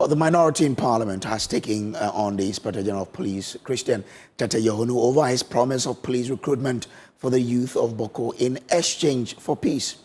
Well, the minority in Parliament has taken on the Inspector General of Police, Christian Tete-Yohonu, over his promise of police recruitment for the youth of Bawku in exchange for peace.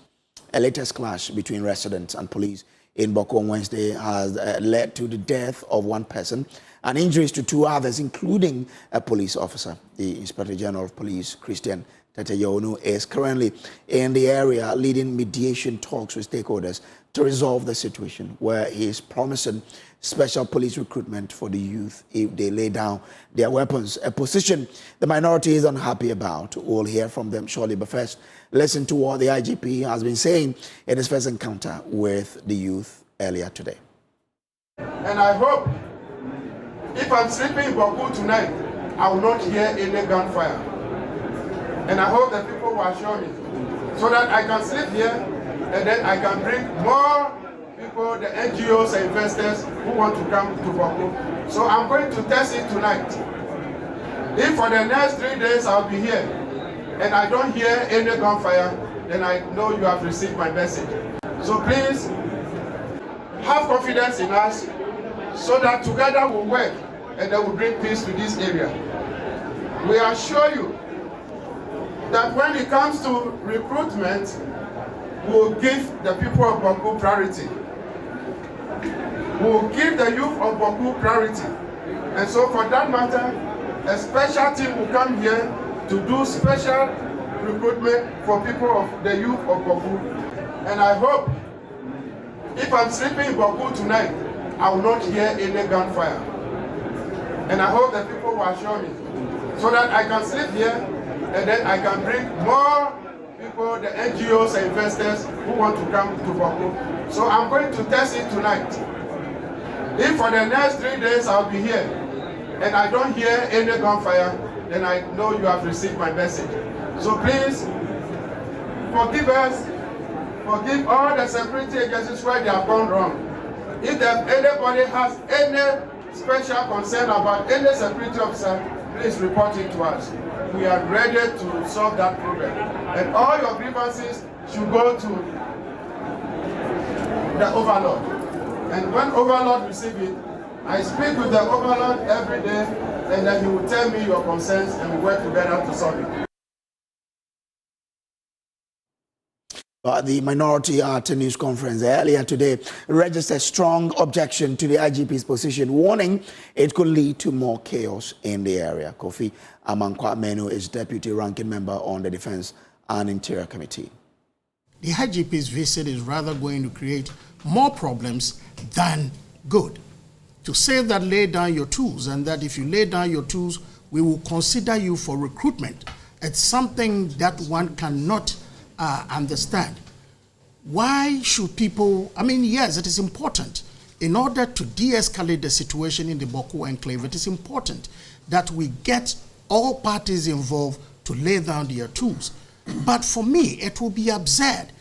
A latest clash between residents and police in Bawku on Wednesday has led to the death of one person and injuries to two others, including a police officer. The Inspector General of Police, Christian Tete-Yohonu, is currently in the area leading mediation talks with stakeholders to resolve the situation, where he is promising special police recruitment for the youth if they lay down their weapons, a position the minority is unhappy about. We'll hear from them shortly, but first, listen to what the IGP has been saying in his first encounter with the youth earlier today. And I hope, if I'm sleeping in Bawku tonight, I will not hear any gunfire. And I hope that people will assure me, so that I can sleep here and then I can bring more people, the NGOs and investors who want to come to Bawku. So I'm going to test it tonight. If for the next 3 days I'll be here and I don't hear any gunfire, then I know you have received my message. So please have confidence in us so that together we'll work and then we'll bring peace to this area. We assure you that when it comes to recruitment, we'll give the people of Bawku priority. We'll give the youth of Bawku priority. And so for that matter, a special team will come here to do special recruitment for people of the youth of Bawku. And I hope, if I'm sleeping in Bawku tonight, I will not hear any gunfire. And I hope that people will assure me, so that I can sleep here and then I can bring more people, the NGOs and investors who want to come to Bawku. So I'm going to test it tonight. If for the next 3 days I'll be here and I don't hear any gunfire, then I know you have received my message. So please, forgive us, forgive all the security agencies where they have gone wrong. If anybody has any special concern about any security officer, please report it to us. We are ready to solve that problem. And all your grievances should go to the overlord. And when overlord receives it, I speak with the overlord every day, and then he will tell me your concerns and we work together to solve it. The minority at a news conference earlier today registered strong objection to the IGP's position, warning it could lead to more chaos in the area. Kofi Amankwa-Menu is Deputy Ranking Member on the Defense and Interior Committee. The IGP's visit is rather going to create more problems than good. To say that lay down your tools, and that if you lay down your tools, we will consider you for recruitment, it's something that one cannot understand. Why should people, I mean, yes, it is important. In order to de-escalate the situation in the Bawku enclave, it is important that we get all parties involved to lay down their tools. But for me, it will be absurd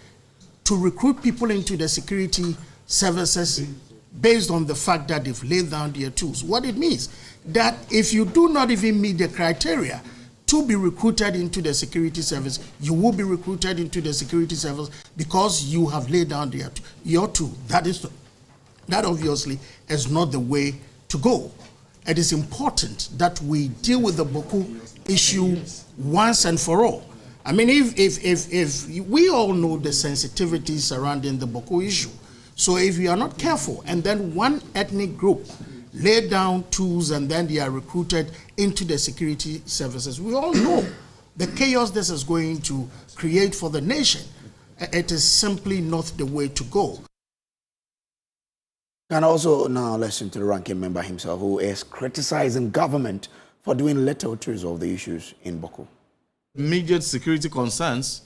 to recruit people into the security services based on the fact that they've laid down their tools. What it means, that if you do not even meet the criteria to be recruited into the security service, you will be recruited into the security service because you have laid down your tool. That obviously is not the way to go. It is important that we deal with the Bawku issue once and for all. I mean, if we all know the sensitivities surrounding the Bawku issue, so if we are not careful and then one ethnic group lay down tools and then they are recruited into the security services, we all know the chaos this is going to create for the nation. It is simply not the way to go. And also now listen to the ranking member himself, who is criticizing government for doing little to resolve the issues in Bawku. Immediate security concerns,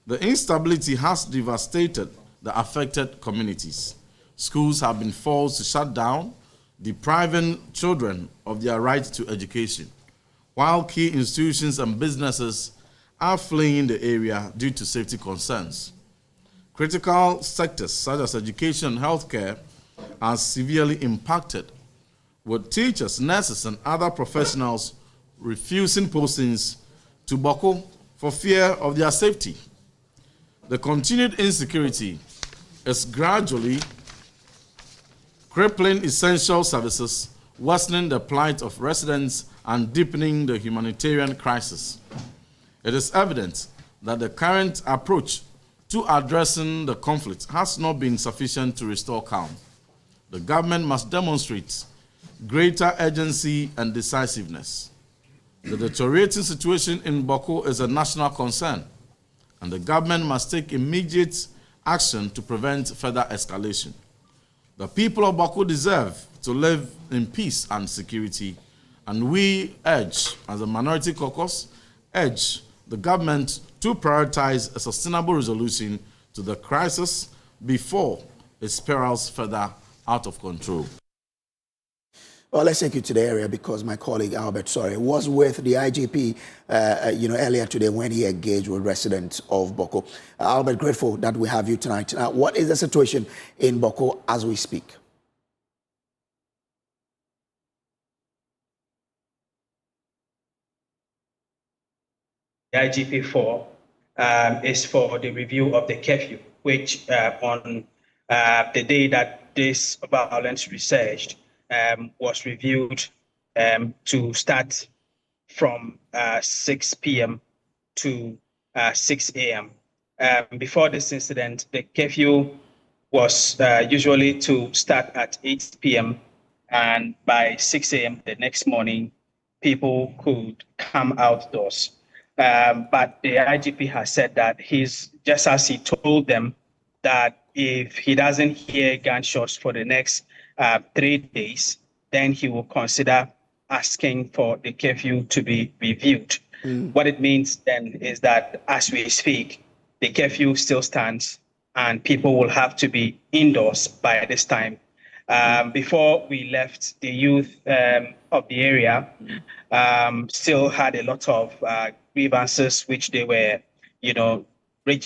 the instability has devastated the affected communities. Schools have been forced to shut down, depriving children of their right to education, while key institutions and businesses are fleeing the area due to safety concerns. Critical sectors such as education and healthcare are severely impacted, with teachers, nurses, and other professionals refusing postings to Bawku for fear of their safety. The continued insecurity is gradually crippling essential services, worsening the plight of residents, and deepening the humanitarian crisis. It is evident that the current approach to addressing the conflict has not been sufficient to restore calm. The government must demonstrate greater urgency and decisiveness. The deteriorating situation in Bawku is a national concern, and the government must take immediate action to prevent further escalation. The people of Bawku deserve to live in peace and security, and we urge, as a minority caucus, urge the government to prioritize a sustainable resolution to the crisis before it spirals further out of control. Well, let's take you to the area because my colleague Albert, was with the IGP, earlier today when he engaged with residents of Bawku. Albert, grateful that we have you tonight. What is the situation in Bawku as we speak? The IGP 4 is for the review of the curfew, which on the day that this violence resurged was reviewed to start from 6 p.m. to 6 a.m. Before this incident, the curfew was usually to start at 8 p.m. and by 6 a.m. the next morning, people could come outdoors. But the IGP has said that just as he told them that if he doesn't hear gunshots for the next 3 days, then he will consider asking for the curfew to be reviewed. What it means then is that as we speak, the curfew still stands and people will have to be indoors by this time. Before we left, the youth of the area still had a lot of grievances, which they were,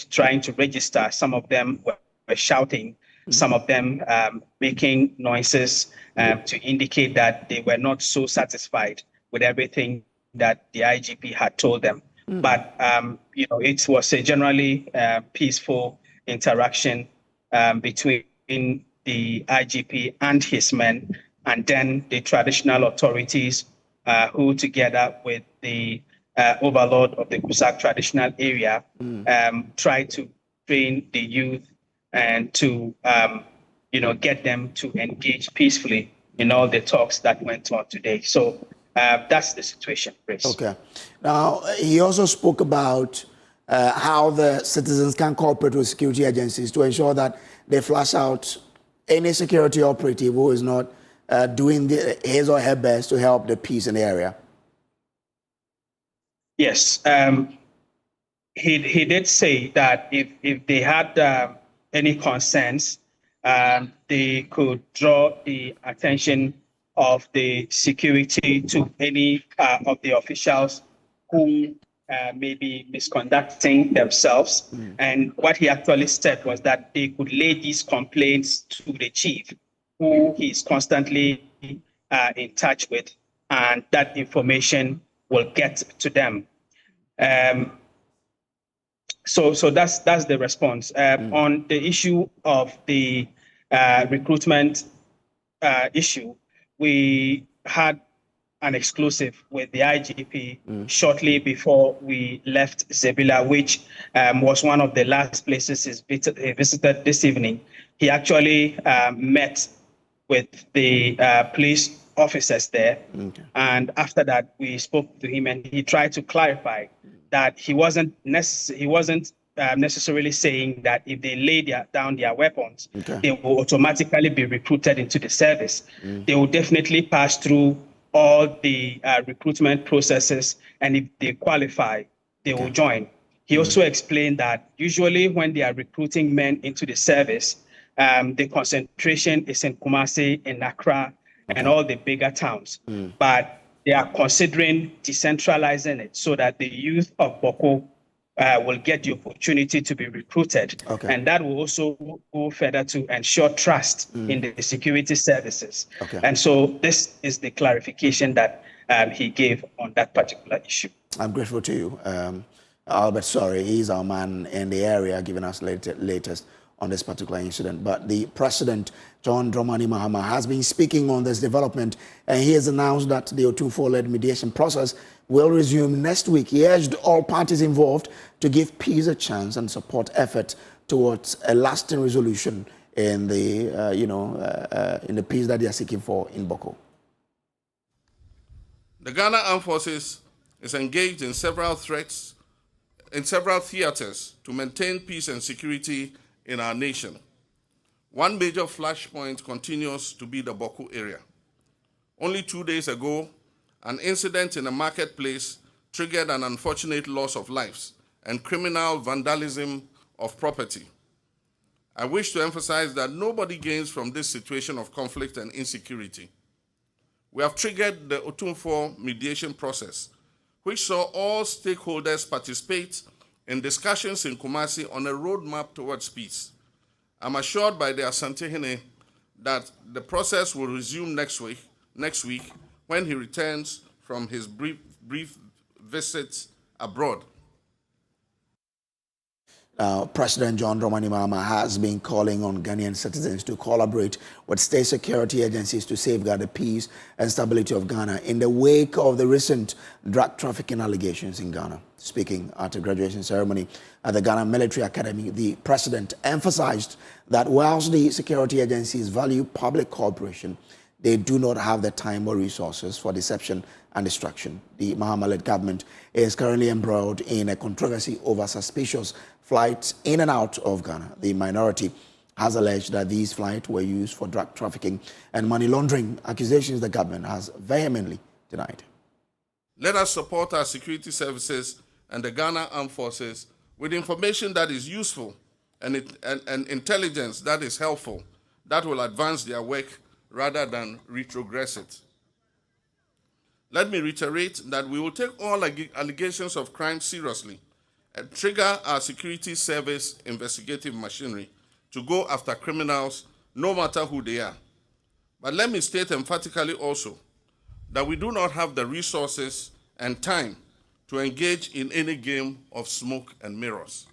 trying to register. Some of them were shouting, some of them making noises to indicate that they were not so satisfied with everything that the IGP had told them. But, it was a generally peaceful interaction between the IGP and his men, and then the traditional authorities who, together with the overlord of the Kusak traditional area, try to train the youth and to, get them to engage peacefully in all the talks that went on today. So that's the situation, Chris. Okay. Now, he also spoke about how the citizens can cooperate with security agencies to ensure that they flush out any security operative who is not doing his or her best to help the peace in the area. Yes, he did say that if they had any concerns, they could draw the attention of the security to any of the officials who may be misconducting themselves. And what he actually said was that they could lay these complaints to the chief, who he's constantly in touch with, and that information will get to them. So that's the response. On the issue of the recruitment issue, we had an exclusive with the IGP shortly before we left Zebila, which was one of the last places he visited this evening. He actually met with the police officers there. And after that, we spoke to him and he tried to clarify that he wasn't necessarily saying that if they lay down their weapons, they will automatically be recruited into the service. They will definitely pass through all the recruitment processes, and if they qualify, they will join. He also explained that usually when they are recruiting men into the service, the concentration is in Kumasi, in Accra, and all the bigger towns. But they are considering decentralizing it so that the youth of Bawku will get the opportunity to be recruited. And that will also go further to ensure trust in the security services. And so this is the clarification that he gave on that particular issue. I'm grateful to you. Albert, he's our man in the area, giving us latest on this particular incident. But the President, John Dramani Mahama, has been speaking on this development, and he has announced that the Otumfuo-led mediation process will resume next week. He urged all parties involved to give peace a chance and support effort towards a lasting resolution in the, in the peace that they are seeking for in Bawku. The Ghana Armed Forces is engaged in several theaters to maintain peace and security in our nation. One major flashpoint continues to be the Bawku area. Only 2 days ago, an incident in a marketplace triggered an unfortunate loss of lives and criminal vandalism of property. I wish to emphasize that nobody gains from this situation of conflict and insecurity. We have triggered the Otumfuo mediation process, which saw all stakeholders participate in discussions in Kumasi on a roadmap towards peace. I'm assured by the Asantehene that the process will resume next week when he returns from his brief visit abroad. President John Dramani Mahama has been calling on Ghanaian citizens to collaborate with state security agencies to safeguard the peace and stability of Ghana in the wake of the recent drug trafficking allegations in Ghana. Speaking at a graduation ceremony at the Ghana Military Academy, the president emphasized that whilst the security agencies value public cooperation, they do not have the time or resources for deception and destruction. The Mahama-led government is currently embroiled in a controversy over suspicious flights in and out of Ghana. The minority has alleged that these flights were used for drug trafficking and money laundering, accusations the government has vehemently denied. Let us support our security services and the Ghana Armed Forces with information that is useful and intelligence that is helpful, that will advance their work rather than retrogress it. Let me reiterate that we will take all allegations of crime seriously and trigger our security service investigative machinery to go after criminals, no matter who they are. But let me state emphatically also that we do not have the resources and time to engage in any game of smoke and mirrors.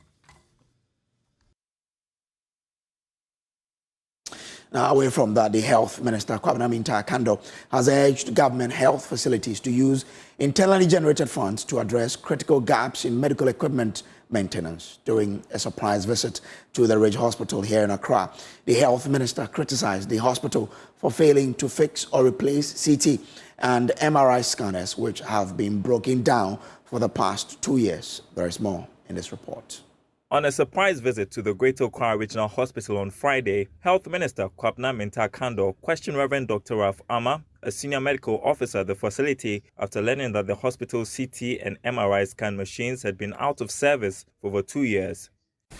Now, away from that, the Health Minister, Kwabena Kando, has urged government health facilities to use internally generated funds to address critical gaps in medical equipment maintenance. During a surprise visit to the Ridge Hospital here in Accra, the Health Minister criticized the hospital for failing to fix or replace CT and MRI scanners, which have been broken down for the past 2 years. There is more in this report. On a surprise visit to the Greater Accra Regional Hospital on Friday, Health Minister Kwabena Kando questioned Reverend Dr. Ralph Ama, a senior medical officer at the facility, after learning that the hospital's CT and MRI scan machines had been out of service for over 2 years.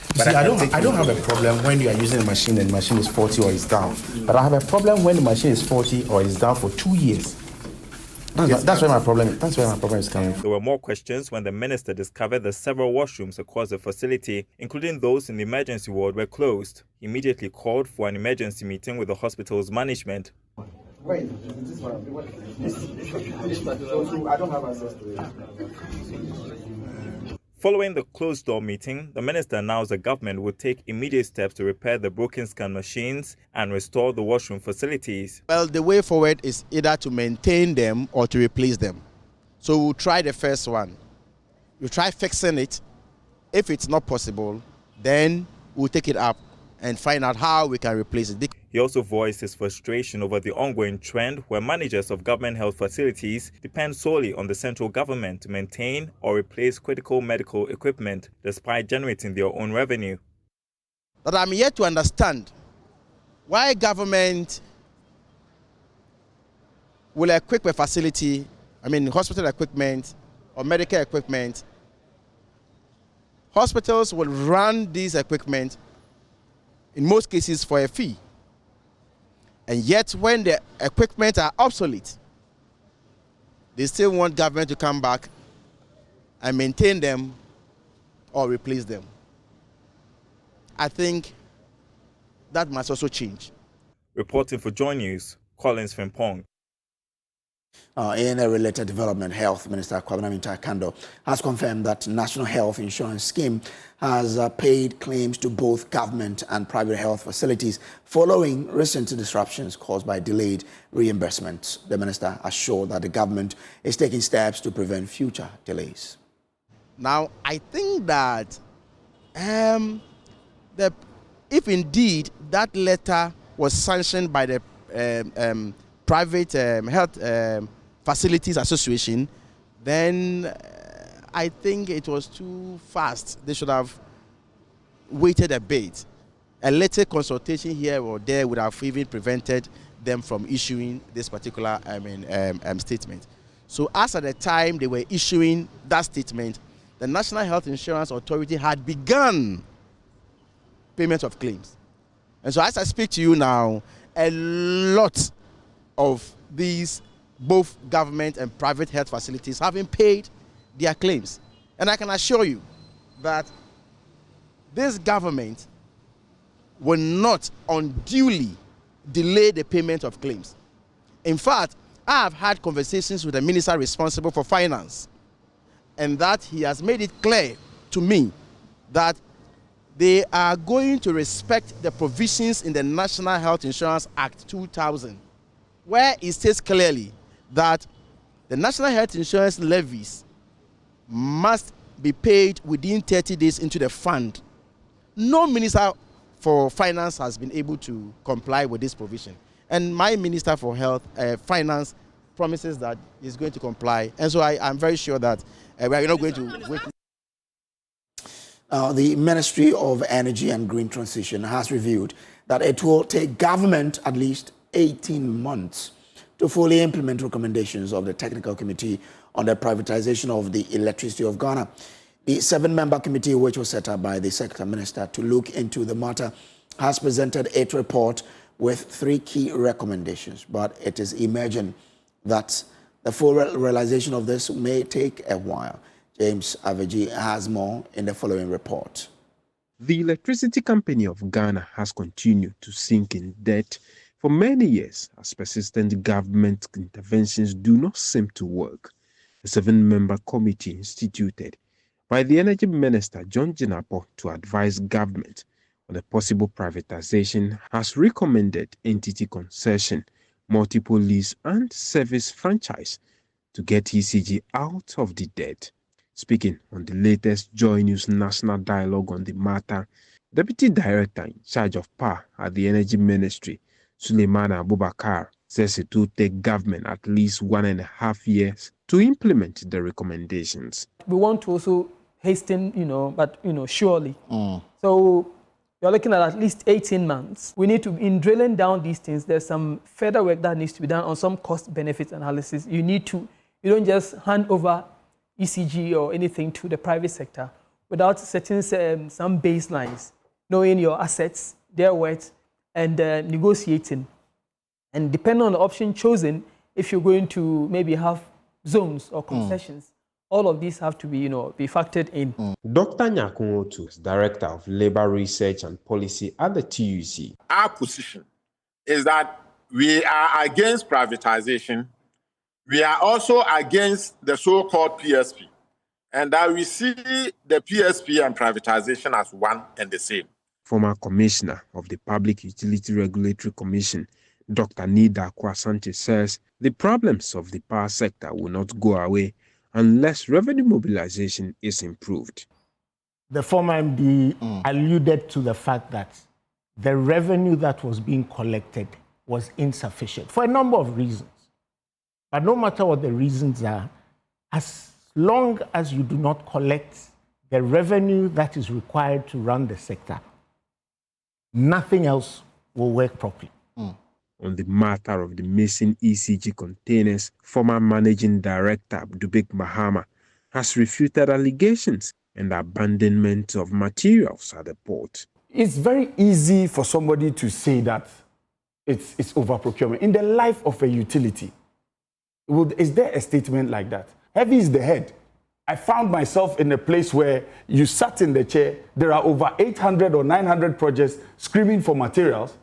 But see, I don't have a problem when you are using a machine and the machine is faulty or is down. But I have a problem when the machine is faulty or is down for 2 years. That's where my problem is coming from. There were more questions when the minister discovered that several washrooms across the facility, including those in the emergency ward, were closed. He immediately called for an emergency meeting with the hospital's management. Wait, I don't have access to it. Following the closed-door meeting, the minister announced the government would take immediate steps to repair the broken scan machines and restore the washroom facilities. Well, the way forward is either to maintain them or to replace them. So we'll try the first one. We'll try fixing it. If it's not possible, then we'll take it up and find out how we can replace it. He also voiced his frustration over the ongoing trend where managers of government health facilities depend solely on the central government to maintain or replace critical medical equipment despite generating their own revenue. But I'm yet to understand why government will equip a facility, hospital equipment or medical equipment. Hospitals will run these equipment in most cases for a fee. And yet, when the equipment are obsolete, they still want government to come back and maintain them or replace them. I think that must also change. Reporting for JoyNews, Collins Frimpong. In a related development, Health Minister Kwabena Minta-Kando has confirmed that National Health Insurance Scheme has paid claims to both government and private health facilities following recent disruptions caused by delayed reimbursements. The minister assured that the government is taking steps to prevent future delays. Now, I think that if indeed that letter was sanctioned by the private health facilities association, then I think it was too fast. They should have waited a bit. A later consultation here or there would have even prevented them from issuing this particular statement. So as at the time they were issuing that statement, the National Health Insurance Authority had begun payment of claims. And so as I speak to you now, a lot of these both government and private health facilities having paid their claims. And I can assure you that this government will not unduly delay the payment of claims. In fact, I have had conversations with the minister responsible for finance, and that he has made it clear to me that they are going to respect the provisions in the National Health Insurance Act 2000, where it states clearly that the National Health Insurance levies must be paid within 30 days into the fund. No minister for finance has been able to comply with this provision. And my minister for health, finance, promises that he's going to comply. And so I'm very sure that we are not going to wait. The Ministry of Energy and Green Transition has revealed that it will take government at least 18 months to fully implement recommendations of the Technical Committee on the Privatization of the Electricity of Ghana. The 7-member committee, which was set up by the Secretary Minister to look into the matter, has presented its report with 3 key recommendations, but it is emerging that the full realization of this may take a while. James Aveji has more in the following report. The Electricity Company of Ghana has continued to sink in debt for many years as persistent government interventions do not seem to work. The 7-member committee instituted by the Energy Minister John Jinapo to advise government on a possible privatization has recommended entity concession, multiple lease and service franchise to get ECG out of the debt. Speaking on the latest JoyNews National Dialogue on the matter, Deputy Director in charge of power at the Energy Ministry, Suleimana Abubakar, says it will take government at least 1.5 years to implement the recommendations. We want to also hasten, but surely. So you're looking at least 18 months. We need to, in drilling down these things, there's some further work that needs to be done on some cost-benefit analysis. You don't just hand over ECG or anything to the private sector without setting some baselines, knowing your assets, their worth, and negotiating. And depending on the option chosen, if you're going to maybe have zones or concessions, all of these have to be, be factored in. Dr. Nyakun Otu is Director of Labor Research and Policy at the TUC. Our position is that we are against privatization. We are also against the so-called PSP, and that we see the PSP and privatization as one and the same. Former Commissioner of the Public Utility Regulatory Commission, Dr. Nida Kwasante, says the problems of the power sector will not go away unless revenue mobilization is improved. The former MD alluded to the fact that the revenue that was being collected was insufficient for a number of reasons. But no matter what the reasons are, as long as you do not collect the revenue that is required to run the sector, nothing else will work properly. On the matter of the missing ECG containers, former Managing Director Abdubik Mahama has refuted allegations and abandonment of materials at the port. It's very easy for somebody to say that it's over-procurement. In the life of a utility, is there a statement like that? Heavy is the head. I found myself in a place where you sat in the chair, there are over 800 or 900 projects screaming for materials.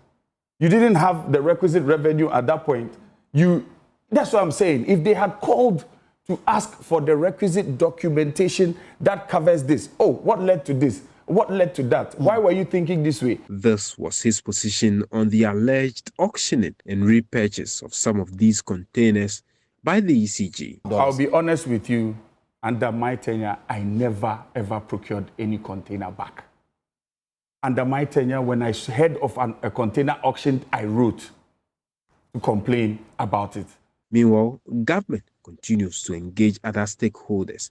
You didn't have the requisite revenue at that point. You That's what I'm saying. If they had called to ask for the requisite documentation that covers this, oh, what led to this? What led to that? Why were you thinking this way? This was his position on the alleged auctioning and repurchase of some of these containers by the ECG. I'll be honest with you, under my tenure, I never ever procured any container back. Under my tenure, when I heard of a container auction, I wrote to complain about it. Meanwhile, government continues to engage other stakeholders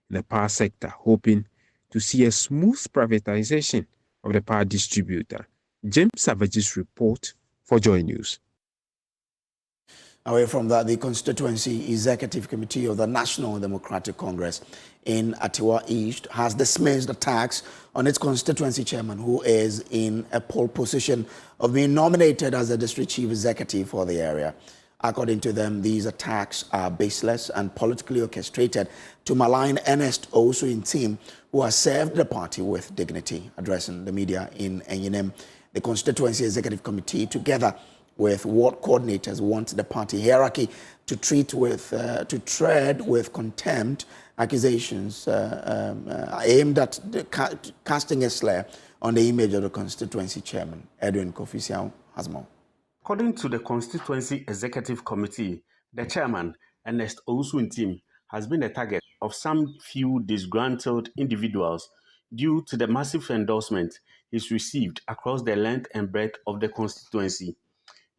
in the power sector, hoping to see a smooth privatization of the power distributor. James Savage's report for Joy News. Away from that, the Constituency Executive Committee of the National Democratic Congress in Atiwa East has dismissed attacks on its constituency chairman, who is in a pole position of being nominated as the district chief executive for the area. According to them, these attacks are baseless and politically orchestrated to malign Ernest Owusu team, who has served the party with dignity. Addressing the media in Enyinem, the Constituency Executive Committee, together with ward coordinators, want the party hierarchy to tread with contempt accusations aimed at casting a slur on the image of the constituency chairman. Edwin Kofisiao has more. According to the Constituency Executive Committee, the chairman, Ernest Owusu team, has been a target of some few disgruntled individuals due to the massive endorsement he's received across the length and breadth of the constituency.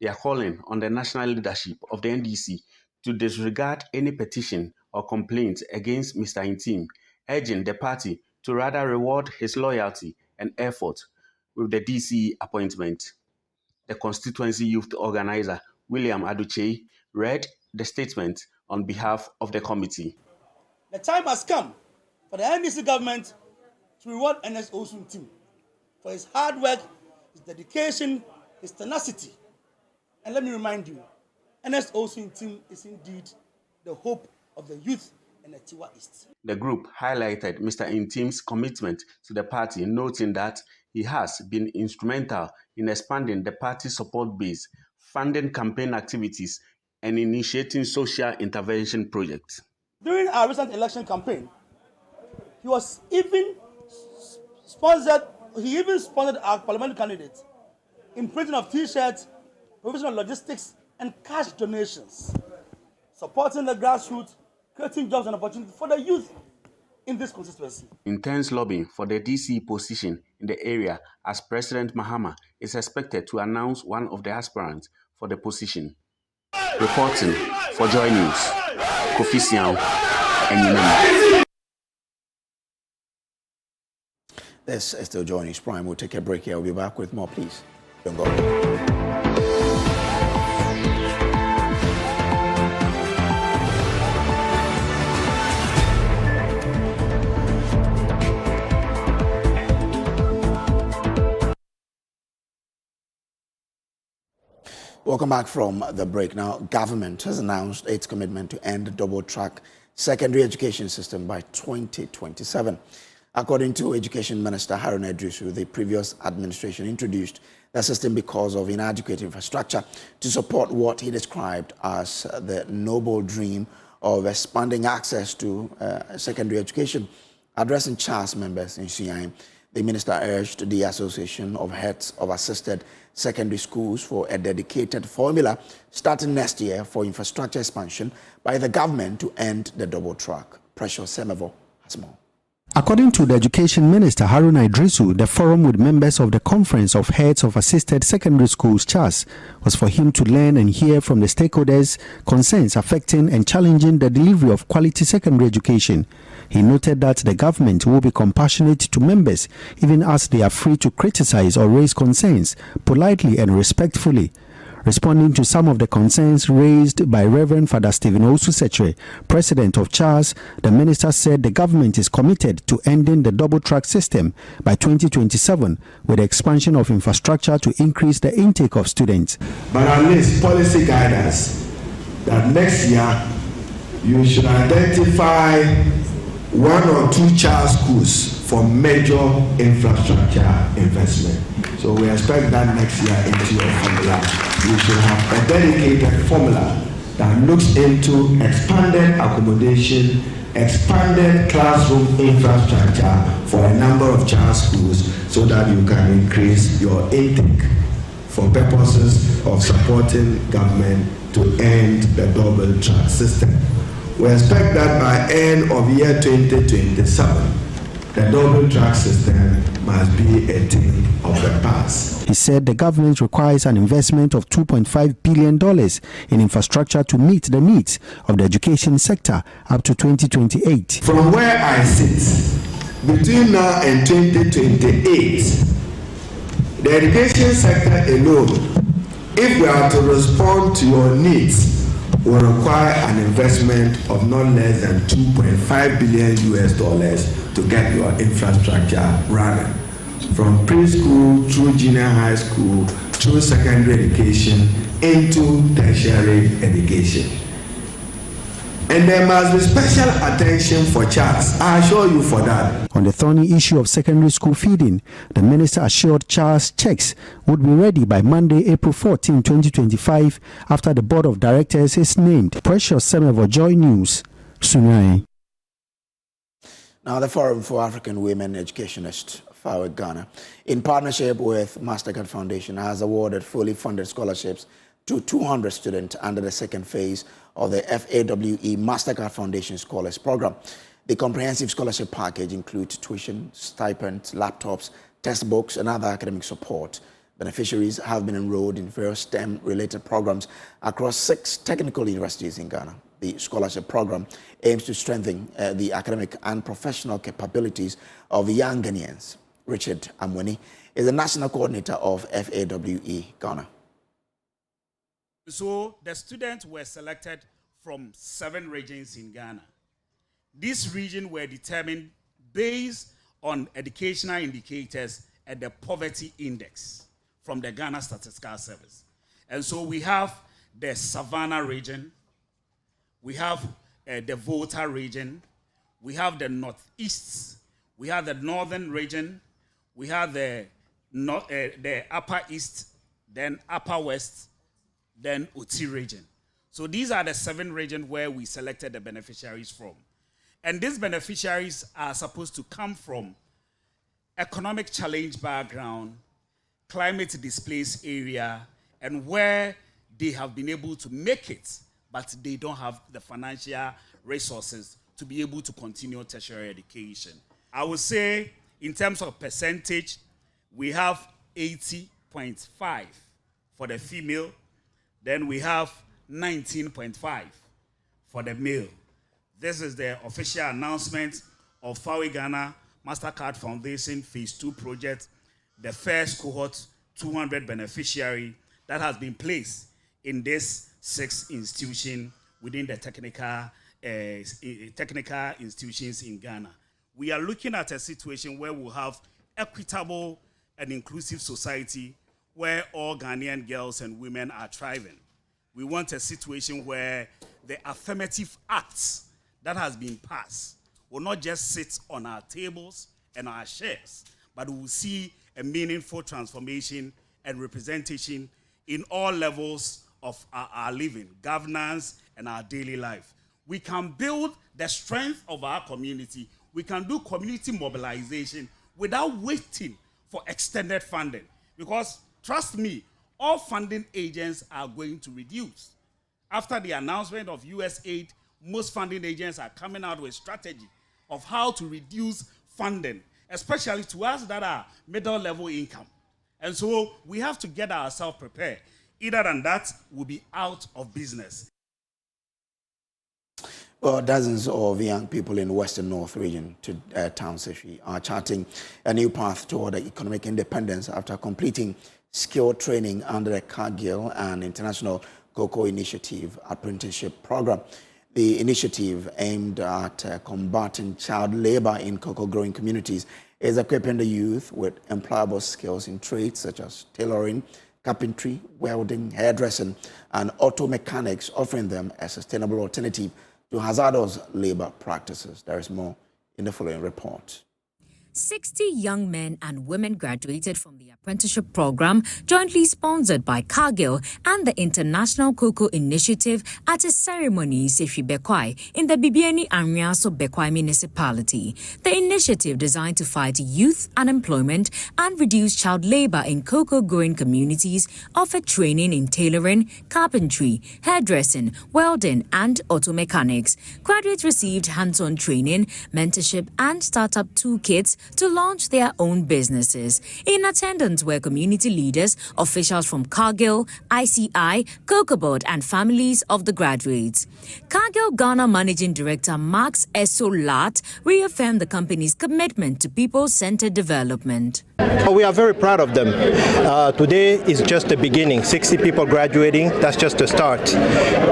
They are calling on the national leadership of the NDC to disregard any petition or complaint against Mr. Intim, urging the party to rather reward his loyalty and effort with the DC appointment. The constituency youth organizer, William Aduchei, read the statement on behalf of the committee. The time has come for the NDC government to reward Ernest Owusu team for his hard work, his dedication, his tenacity. And let me remind you, Ernest Owusu team is indeed the hope of the youth in Atiwa East. The group highlighted Mr. Intim's commitment to the party, noting that he has been instrumental in expanding the party's support base, funding campaign activities, and initiating social intervention projects. During our recent election campaign, he even sponsored our parliamentary candidates in printing of T-shirts, provision of logistics, and cash donations, supporting the grassroots, creating jobs and opportunities for the youth in this constituency. Intense lobbying for the DC position in the area, as President Mahama is expected to announce one of the aspirants for the position. Reporting for Joy News, Kofi Siao, Enyinem. This is still JoyNews Prime. We'll take a break here. We'll be back with more, please. Don't go. Welcome back from the break. Now, government has announced its commitment to end the double-track secondary education system by 2027. According to Education Minister Haruna Idrisu, the previous administration introduced the system because of inadequate infrastructure to support what he described as the noble dream of expanding access to secondary education. Addressing CHAS members in CIM, the minister urged the Association of Heads of Assisted Secondary Schools for a dedicated formula starting next year for infrastructure expansion by the government to end the double track. Precious Semevo has more. According to the Education Minister Haruna Idrisu, the forum with members of the Conference of Heads of Assisted Secondary Schools, CHAS, was for him to learn and hear from the stakeholders' concerns affecting and challenging the delivery of quality secondary education. He noted that the government will be compassionate to members, even as they are free to criticize or raise concerns politely and respectfully. Responding to some of the concerns raised by Reverend Father Stephen Osuseche, president of CHAS, the minister said the government is committed to ending the double-track system by 2027 with the expansion of infrastructure to increase the intake of students. But at least policy guidance that next year you should identify one or two child schools for major infrastructure investment. So we expect that next year into your formula. You should have a dedicated formula that looks into expanded accommodation, expanded classroom infrastructure for a number of child schools so that you can increase your intake for purposes of supporting government to end the double track system. We expect that by end of year 2027, the double track system must be a thing of the past. He said the government requires an investment of $2.5 billion in infrastructure to meet the needs of the education sector up to 2028. From where I sit, between now and 2028, the education sector alone, if we are to respond to your needs, will require an investment of not less than $2.5 billion to get your infrastructure running. From preschool through junior high school, through secondary education, into tertiary education. And there must be special attention for CHAS. I assure you for that. On the thorny issue of secondary school feeding, the minister assured CHAS checks would be ready by Monday, April 14, 2025, after the board of directors is named. Precious Semevo, Joy News, Sunai. Now, the Forum for African Women Educationists, FAWE Ghana, in partnership with Mastercard Foundation, has awarded fully funded scholarships to 200 students under the second phase of the FAWE Mastercard Foundation Scholars Program. The comprehensive scholarship package includes tuition, stipends, laptops, textbooks, and other academic support. Beneficiaries have been enrolled in various STEM-related programs across 6 technical universities in Ghana. The scholarship program aims to strengthen the academic and professional capabilities of young Ghanaians. Richard Amweni is the national coordinator of FAWE Ghana. So the students were selected from 7 regions in Ghana. These regions were determined based on educational indicators and the poverty index from the Ghana Statistical Service. And so we have the Savannah region, we have the Volta region, we have the Northeast, we have the Northern region, we have the Upper East, then Upper West, then Oti region. So these are the 7 regions where we selected the beneficiaries from. And these beneficiaries are supposed to come from economic challenge background, climate displaced area, and where they have been able to make it, but they don't have the financial resources to be able to continue tertiary education. I would say in terms of percentage, we have 80.5 for the female, then we have 19.5 for the male. This is the official announcement of FAWE Ghana Mastercard Foundation Phase 2 project, the first cohort 200 beneficiary that has been placed in this 6 institution within the technical institutions in Ghana. We are looking at a situation where we'll have equitable and inclusive society where all Ghanaian girls and women are thriving. We want a situation where the affirmative acts that has been passed will not just sit on our tables and our chairs, but we will see a meaningful transformation and representation in all levels of our living, governance, and our daily life. We can build the strength of our community. We can do community mobilization without waiting for extended funding. Because, trust me, all funding agents are going to reduce. After the announcement of US aid, most funding agents are coming out with a strategy of how to reduce funding, especially to us that are middle-level income. And so we have to get ourselves prepared. Either than that, we'll be out of business. Well, dozens of young people in Western North region to Town City are charting a new path toward economic independence after completing skill training under the Cargill and International Cocoa Initiative Apprenticeship Program. The initiative, aimed at combating child labor in cocoa growing communities, is equipping the youth with employable skills in trades such as tailoring, carpentry, welding, hairdressing, and auto mechanics, offering them a sustainable alternative to hazardous labor practices. There is more in the following report. 60 young men and women graduated from the apprenticeship program jointly sponsored by Cargill and the International Cocoa Initiative at a ceremony in Sefi Bekwai in the Bibiani Anriaso Bekwai municipality. The initiative designed to fight youth unemployment and reduce child labor in cocoa-growing communities offered training in tailoring, carpentry, hairdressing, welding, and auto mechanics. Graduates received hands-on training, mentorship, and startup toolkits to launch their own businesses. In attendance were community leaders, officials from Cargill, ICI, Cocoa Board, and families of the graduates. Cargill Ghana Managing Director Max Esolat reaffirmed the company's commitment to people-centered development. We are very proud of them. Today is just the beginning. 60 people graduating, that's just the start.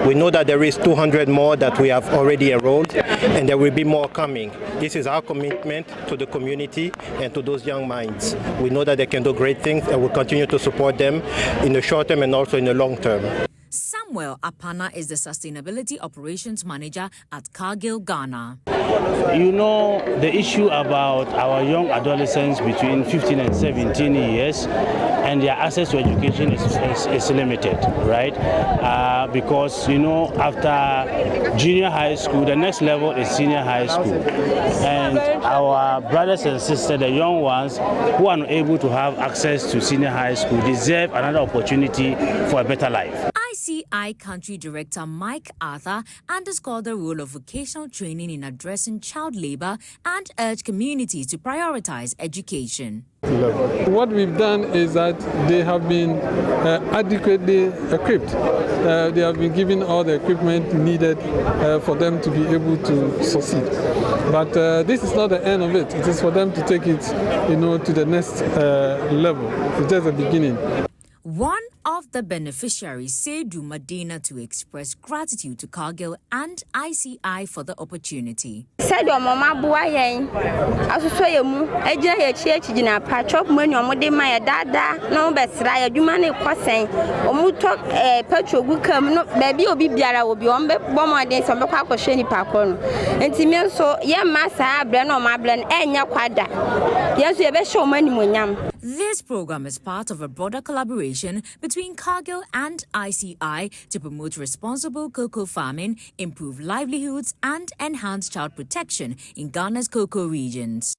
We know that there is 200 more that we have already enrolled, and there will be more coming. This is our commitment to the community and to those young minds. We know that they can do great things, and we'll continue to support them in the short term and also in the long term. Samuel Apana is the Sustainability Operations Manager at Cargill Ghana. You know, the issue about our young adolescents between 15 and 17 years and their access to education is limited, right? Because, you know, after junior high school, the next level is senior high school. And our brothers and sisters, the young ones who are not able to have access to senior high school, deserve another opportunity for a better life. ICI Country Director Mike Arthur underscored the role of vocational training in addressing child labor and urged communities to prioritize education. What we've done is that they have been adequately equipped. They have been given all the equipment needed for them to be able to succeed. But this is not the end of it. It is for them to take it, to the next level. It's just the beginning. One of the beneficiaries, Seidu Madina, to express gratitude to Cargill and ICI for the opportunity. This program is part of a broader collaboration between Cargill and ICI to promote responsible cocoa farming, improve livelihoods, and enhance child protection in Ghana's cocoa regions.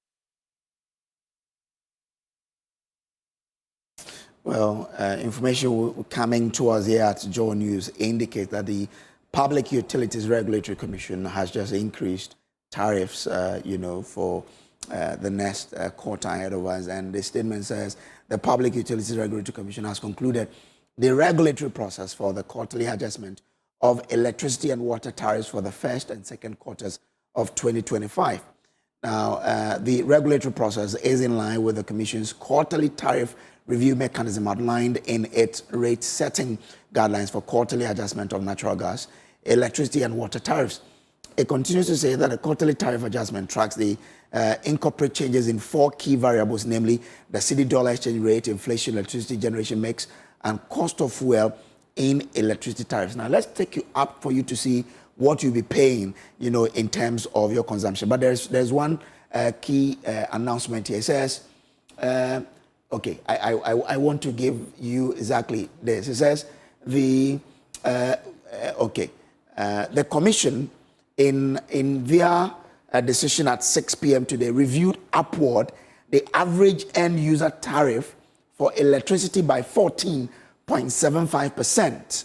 Well, information coming to us here at JoyNews indicates that the Public Utilities Regulatory Commission has just increased tariffs, for the next quarter ahead of us. And the statement says the Public Utilities Regulatory Commission has concluded the regulatory process for the quarterly adjustment of electricity and water tariffs for the first and second quarters of 2025. Now, the regulatory process is in line with the Commission's quarterly tariff review mechanism outlined in its rate-setting guidelines for quarterly adjustment of natural gas, electricity, and water tariffs. It continues to say that the quarterly tariff adjustment tracks the incorporate changes in 4 key variables, namely the cedi-dollar exchange rate, inflation, electricity generation mix, and cost of fuel in electricity tariffs. Now, let's take you up for you to see what you'll be paying, in terms of your consumption. But there's one key announcement here. It says, okay, I want to give you exactly this. It says the Commission in their decision at 6 p.m. today reviewed upward the average end user tariff for electricity by 14.75%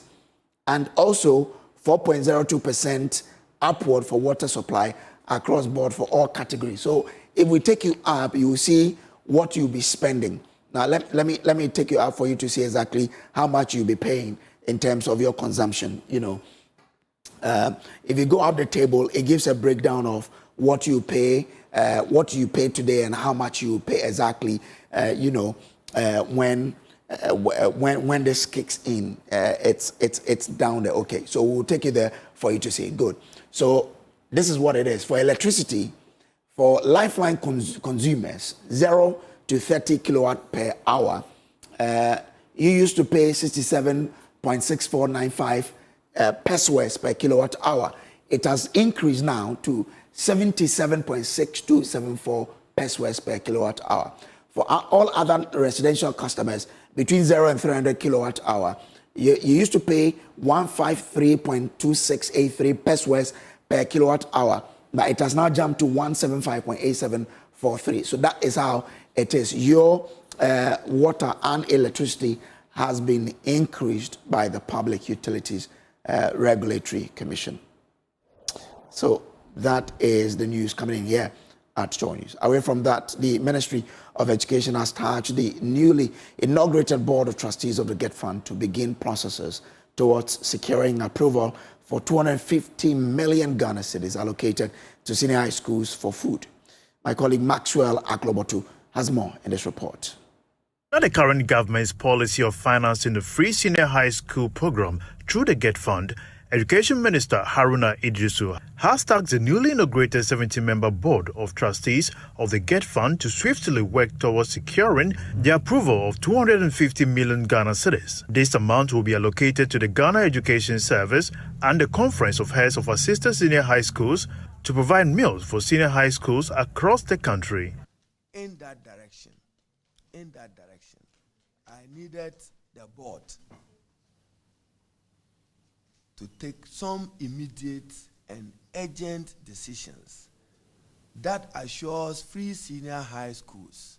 and also 4.02% upward for water supply across board for all categories. So if we take you up, you will see what you'll be spending. Now let me take you up for you to see exactly how much you'll be paying in terms of your consumption. If you go up the table, it gives a breakdown of what you pay today and how much you pay exactly. When this kicks in, it's down there. Okay, so we'll take you there for you to see. Good. So this is what it is for electricity. For lifeline consumers, 0 to 30 kilowatt per hour, you used to pay 67.6495 pesos per kilowatt hour. It has increased now to 77.6274 pesos per kilowatt hour. For all other residential customers, between 0 and 300 kilowatt hour, you used to pay 153.2683 pesos per kilowatt hour, but it has now jumped to 175.8743. So that is how it is. Your water and electricity has been increased by the Public Utilities Regulatory Commission. So that is the news coming in here at JoyNews. Away from that, the Ministry of Education has charged the newly inaugurated Board of Trustees of the GETFund to begin processes towards securing approval for 250 million Ghana cedis allocated to senior high schools for food. My colleague Maxwell Aklobotu has more in this report. The current government's policy of financing the free senior high school program through the GETFund, Education Minister Haruna Idrisu has tasked the newly inaugurated 70-member Board of Trustees of the GETFund to swiftly work towards securing the approval of 250 million Ghana cedis. This amount will be allocated to the Ghana Education Service and the Conference of Heads of Assisted Senior High Schools to provide meals for senior high schools across the country. In that direction, I needed the board to take some immediate and urgent decisions that assures free senior high schools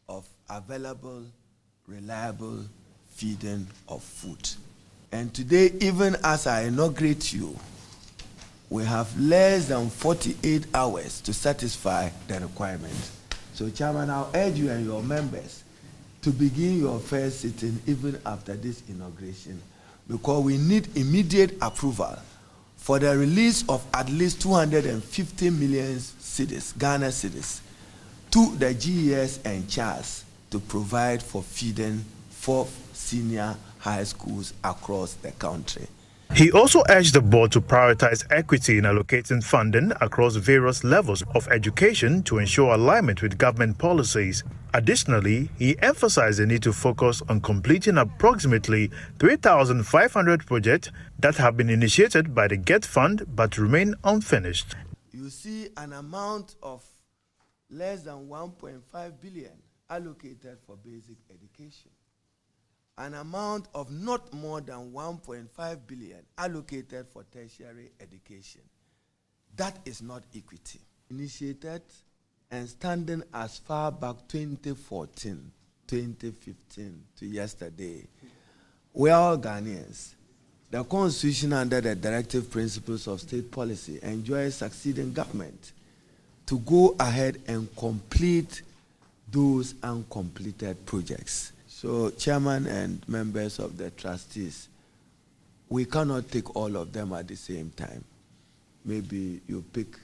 of available, reliable feeding of food. And today, even as I inaugurate you, we have less than 48 hours to satisfy the requirement. So, Chairman, I'll urge you and your members to begin your first sitting even after this inauguration, because we need immediate approval for the release of at least 250 million cedis, Ghana cedis, to the GES and NHIS to provide for feeding for senior high schools across the country. He also urged the board to prioritize equity in allocating funding across various levels of education to ensure alignment with government policies. Additionally, he emphasized the need to focus on completing approximately 3,500 projects that have been initiated by the GETFund but remain unfinished. You see an amount of less than 1.5 billion allocated for basic education. An amount of not more than 1.5 billion allocated for tertiary education. That is not equity. Initiated and standing as far back 2014, 2015 to yesterday, we are all Ghanaians. The Constitution under the directive principles of state policy enjoys succeeding government to go ahead and complete those uncompleted projects. So, Chairman and members of the trustees, we cannot take all of them at the same time. Maybe you pick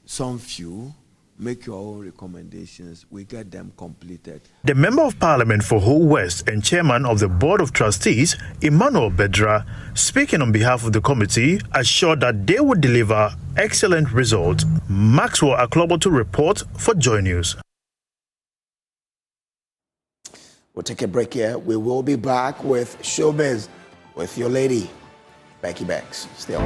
some few, make your own recommendations, we get them completed. The Member of Parliament for Ho West and Chairman of the Board of Trustees, Emmanuel Bedra, speaking on behalf of the committee, assured that they would deliver excellent results. Maxwell Aklobo to report for JoyNews. We'll take a break here. We will be back with Showbiz with your lady, Becky Bex. Stay on.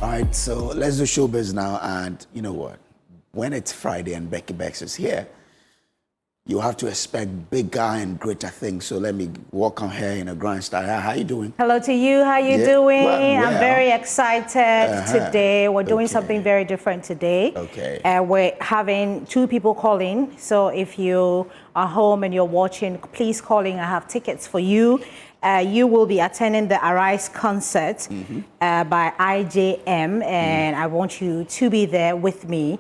All right, so let's do Showbiz now. And you know what? When it's Friday and Becky Bex is here, you have to expect bigger and greater things. So let me welcome her in a grand style. How are you doing? Hello to you. How you doing? Well. I'm very excited today. We're doing something very different today. Okay. We're having 2 people calling. So if you are home and you're watching, please call in. I have tickets for you. You will be attending the Arise concert by IJM, and I want you to be there with me.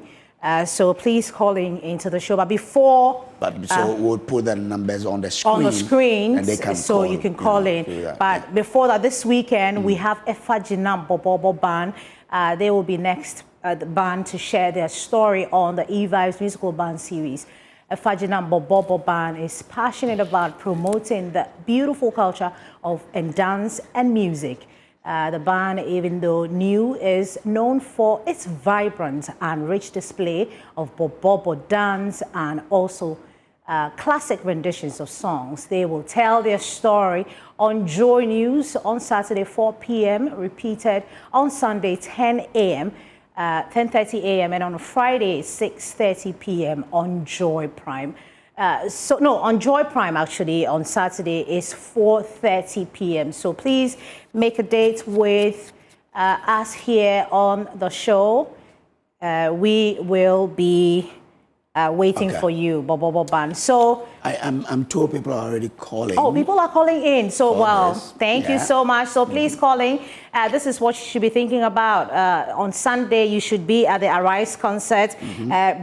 So please call into the show. But before... so we'll put the numbers on the screen. On the screen, and they can so you can call in. But before that, this weekend, we have Efajinam Bobo Band. They will be next the band to share their story on the E-Vibes musical band series. Efajinam Bobo Band is passionate about promoting the beautiful culture of dance and music. The band, even though new, is known for its vibrant and rich display of bobo dance and also classic renditions of songs. They will tell their story on Joy News on Saturday 4 p.m., repeated on Sunday 10 a.m., 10:30 a.m., and on Friday 6:30 p.m. on Joy Prime. On Joy Prime, actually, on Saturday is 4:30 p.m. So please make a date with us here on the show. We will be waiting for you, Bobo Ban. So I'm told people are already calling. Oh, people are calling in. So, thank you so much. So please calling. This is what you should be thinking about. On Sunday, you should be at the Arise concert.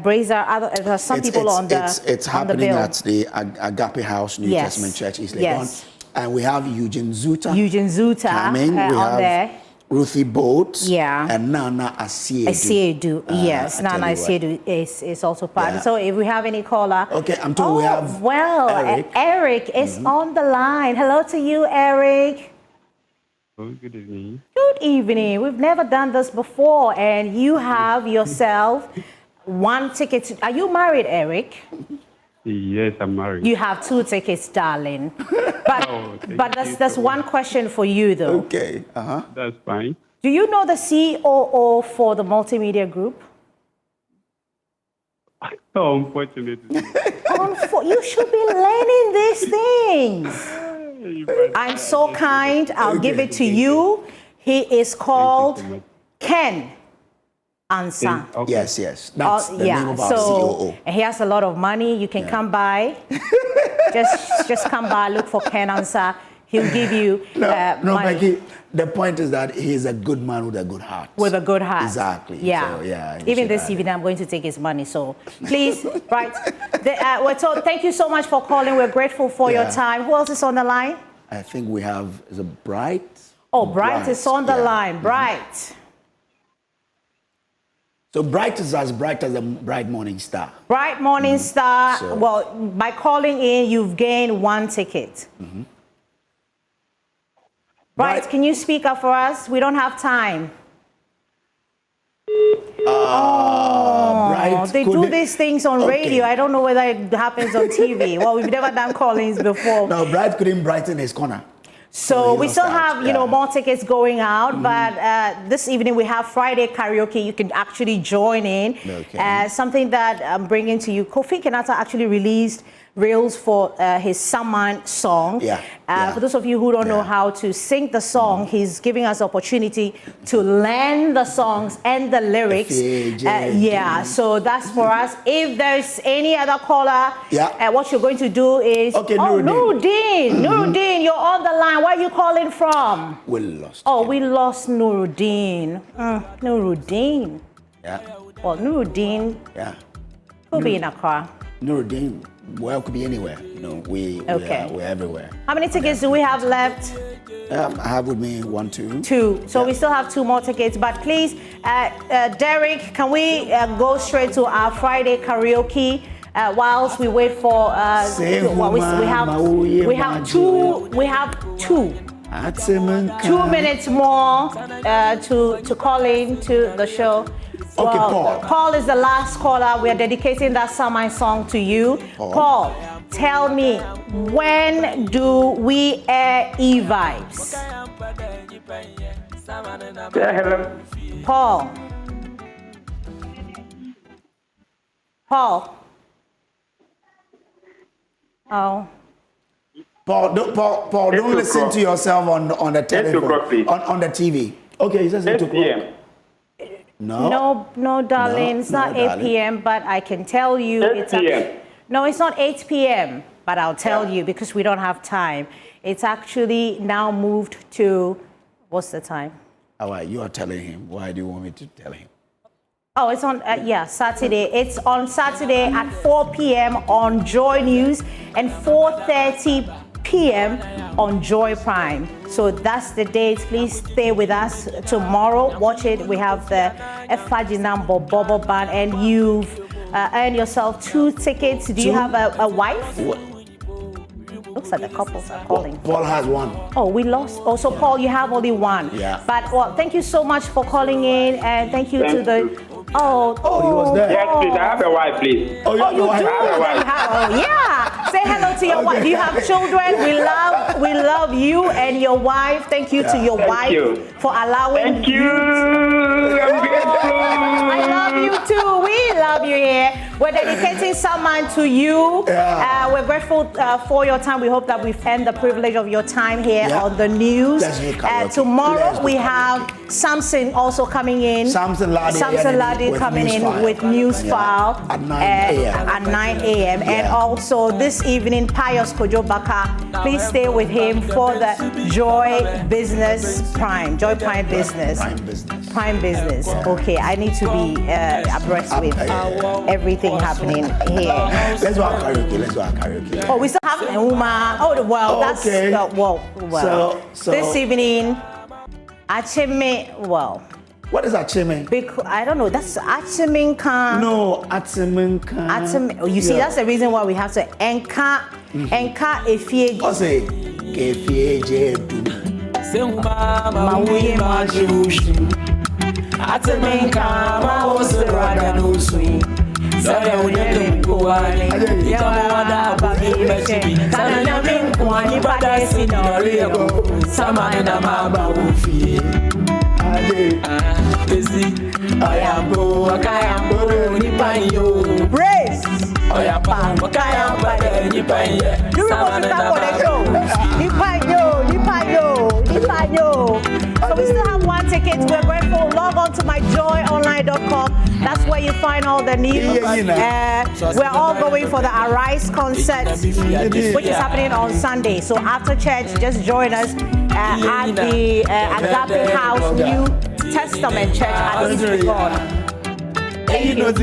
Brazier, there are some people on the It's happening at the Agape House, New Testament Church, East Legon. And we have Eugene Zuta. Coming. We have there. Ruthie Boat, and Nana Asiedu. Yes, Nana Asiedu is also part. So if we have any caller. Okay, I'm told we have Eric is on the line. Hello to you, Eric. Oh, good evening. Good evening. We've never done this before, and you have yourself one ticket. Are you married, Eric? Yes, I'm married. You have 2 tickets, darling. But there's one question for you, though. Okay. That's fine. Do you know the COO for the multimedia group? Oh, unfortunately. You should be learning these things. I'm so kind. I'll give it to you. He is called Ken Ansah. Okay. Yes. That's the name of our COO. And he has a lot of money. You can come by. just come by, look for Ken Ansah. He'll give you money. Becky, the point is that he is a good man with a good heart. With a good heart. Exactly. Yeah. So, even this evening, I'm going to take his money. So please, right. Thank you so much for calling. We're grateful for your time. Who else is on the line? I think we have, is it Bright? Oh, Bright is on the line. Bright. So Bright is as bright as a bright morning star. Bright morning star. So. Well, by calling in, you've gained 1 ticket. Bright, can you speak up for us? We don't have time. Bright, they do these things on radio. I don't know whether it happens on TV. Well, we've never done callings before. No, Bright couldn't brighten his corner. So we still have, more tickets going out, but this evening we have Friday karaoke. You can actually join in. Okay. Something that I'm bringing to you. Kofi Kenyatta actually released reels for his Saman song. For those of you who don't know how to sing the song, he's giving us opportunity to learn the songs and the lyrics. So that's for us. If there's any other caller, what you're going to do is... Nuruddin, you're on the line. Where are you calling from? We lost. We lost Nuruddin. Nuruddin. Well, Nuruddin could be in Accra. Nuruddin, well, could be anywhere. We're everywhere. How many tickets do we have left? I have with me 1, 2. 2. So we still have 2 more tickets. But please, Derek, can we go straight to our Friday karaoke whilst we wait for? We have 2. 2 minutes more to call in to the show. Okay, Paul. Paul is the last caller. We are dedicating that Samai song to you. Paul, tell me, when do we air E-Vibes? Hello. Paul. Oh. Paul, don't listen to yourself on the telephone, on the TV. Okay, he says 8 o'clock. No, darling. It's not 8 p.m., but I can tell you it's not 8 p.m., but I'll tell you because we don't have time. It's actually now moved to, what's the time? All right, you are telling him. Why do you want me to tell him? Oh, it's on, Saturday. It's on Saturday at 4 p.m. on Joy News and 4:30 p.m. on Joy Prime. So that's the date. Please stay with us tomorrow. Watch it. We have the Efajinam Bobo Band, and you've earned yourself 2 tickets. Do you have a wife? Looks like the couples are calling. Paul has 1. Oh, we lost. So Paul, you have only 1. Yeah. But thank you so much for calling in, and thank you to the Oh, he was there. Yes, please. I have a wife, please. Oh, you have a wife? I have a wife. Oh, yeah. Say hello to your wife. Do you have children? We love you and your wife. Thank you to your wife for allowing Thank you. I'm grateful. I love you too. We love you here. We're dedicating someone to you. We're grateful for your time. We hope that we've earned the privilege of your time here on the news. Tomorrow we have Samson also coming in. Samson Ladi coming in with News File at 9 a.m. And also this evening, Pius Kojo Baka. Please stay with him for the Joy Prime Business. Okay, I need to be abreast with everything happening here. Let's go karaoke. Oh, we still have Uma. Oh, well, that's well. So this evening, Acheme. Well, what is Acheme? I don't know. That's Acheminka. No, Acheminka. Oh, you see, that's the reason why we have to enka efie. Say efie jedu. Mawuye majushi. Acheminka mawoseraga no swi. Saya unyele mkuwani. Ikamwada babi mechibi. Sana nyami mkuwani bada sinoriego. Samane na maba ufi. Busy. Oyambo, wakayambo, nipanyo. Brace. Oyambo, wakayambo, nipanyo. You remember that for the show? Nipanyo. So we still have one ticket. We're grateful. Log on to myjoyonline.com. That's where you find all the news. We're all going for the Arise concert, which is happening on Sunday. So after church, just join us at the Agape House New Testament Church at East God. Thank you.